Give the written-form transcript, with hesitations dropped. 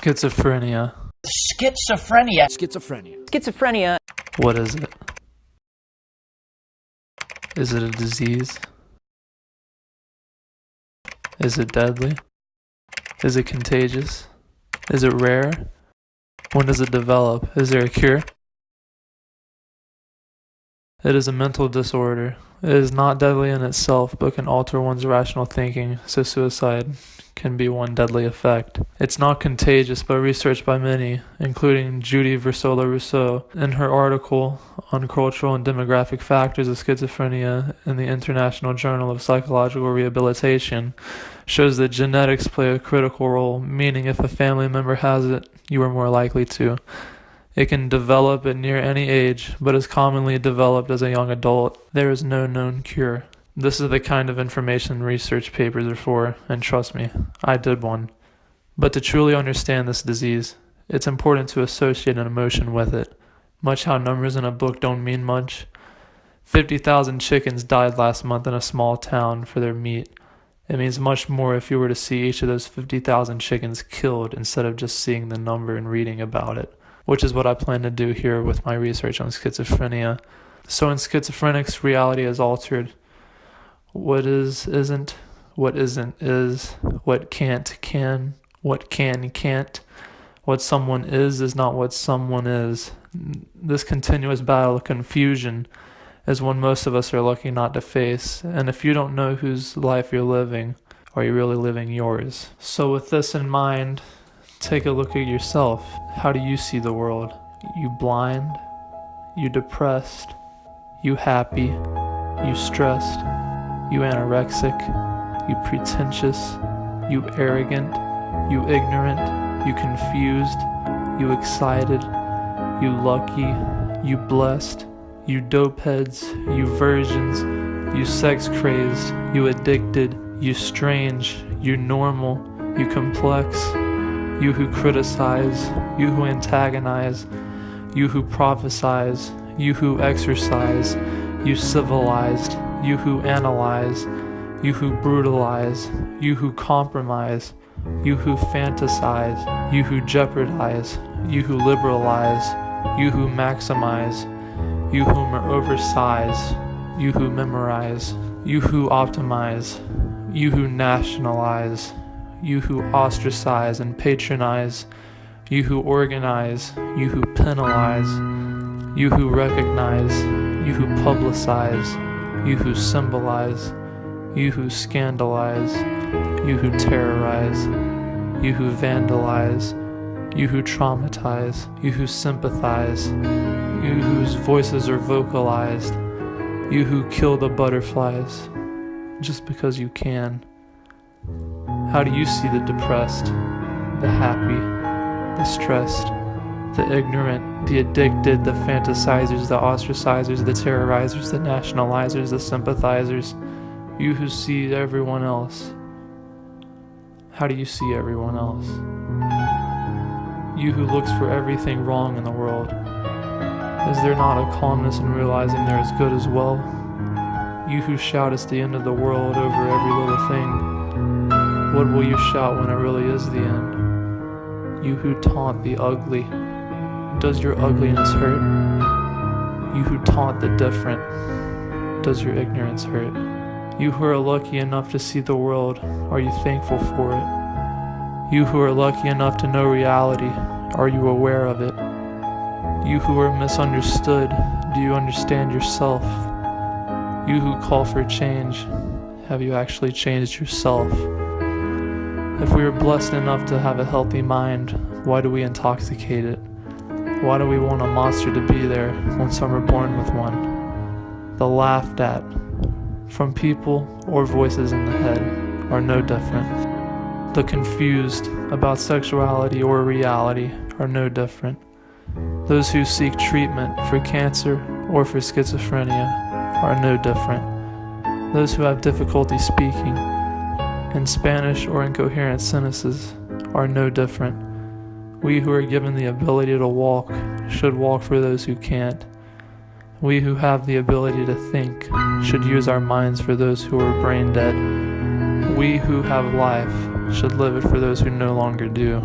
Schizophrenia. Schizophrenia. Schizophrenia. Schizophrenia. What is it? Is it a disease? Is it deadly? Is it contagious? Is it rare? When does it develop? Is there a cure? It is a mental disorder. It is not deadly in itself, but can alter one's rational thinking, so suicide can be one deadly effect. It's not contagious, but research by many, including Judy Versola Rousseau, in her article on cultural and demographic factors of schizophrenia in the International Journal of Psychological Rehabilitation, shows that genetics play a critical role, meaning if a family member has it, you are more likely to. It can develop at near any age, but is commonly developed as a young adult. There is no known cure. This is the kind of information research papers are for, and trust me, I did one. But to truly understand this disease, it's important to associate an emotion with it. Much how numbers in a book don't mean much. 50,000 chickens died last month in a small town for their meat. It means much more if you were to see each of those 50,000 chickens killed instead of just seeing the number and reading about it, which is what I plan to do here with my research on schizophrenia. So in schizophrenics, reality is altered. What is isn't, what isn't is, what can't can, what can can't. What someone is not what someone is. This continuous battle of confusion is one most of us are lucky not to face, and if you don't know whose life you're living, are you really living yours? So with this in mind, take a look at yourself. How do you see the world? You blind? You depressed? You happy? You stressed? You anorexic? You pretentious? You arrogant? You ignorant? You confused? You excited? You lucky? You blessed? You dope heads? You virgins? You sex crazed? You addicted? You strange? You normal? You complex? You who criticize, you who antagonize, you who prophesize, you who exercise, you civilized, you who analyze, you who brutalize, you who compromise, you who fantasize, you who jeopardize, you who liberalize, you who maximize, you who oversize, you who memorize, you who optimize, you who nationalize, you who ostracize and patronize, you who organize, you who penalize, you who recognize, you who publicize, you who symbolize, you who scandalize, you who terrorize, you who vandalize, you who traumatize, you who sympathize, you whose voices are vocalized, you who kill the butterflies just because you can. How do you see the depressed, the happy, the stressed, the ignorant, the addicted, the fantasizers, the ostracizers, the terrorizers, the nationalizers, the sympathizers, you who see everyone else? How do you see everyone else? You who looks for everything wrong in the world. Is there not a calmness in realizing there is good as well? You who shout it's the end of the world over every little thing. What will you shout when it really is the end? You who taunt the ugly, does your ugliness hurt? You who taunt the different, does your ignorance hurt? You who are lucky enough to see the world, are you thankful for it? You who are lucky enough to know reality, are you aware of it? You who are misunderstood, do you understand yourself? You who call for change, have you actually changed yourself? If we are blessed enough to have a healthy mind, why do we intoxicate it? Why do we want a monster to be there when some are born with one? The laughed at, from people or voices in the head, are no different. The confused about sexuality or reality are no different. Those who seek treatment for cancer or for schizophrenia are no different. Those who have difficulty speaking in Spanish or incoherent sentences are no different. We who are given the ability to walk should walk for those who can't. We who have the ability to think should use our minds for those who are brain dead. We who have life should live it for those who no longer do.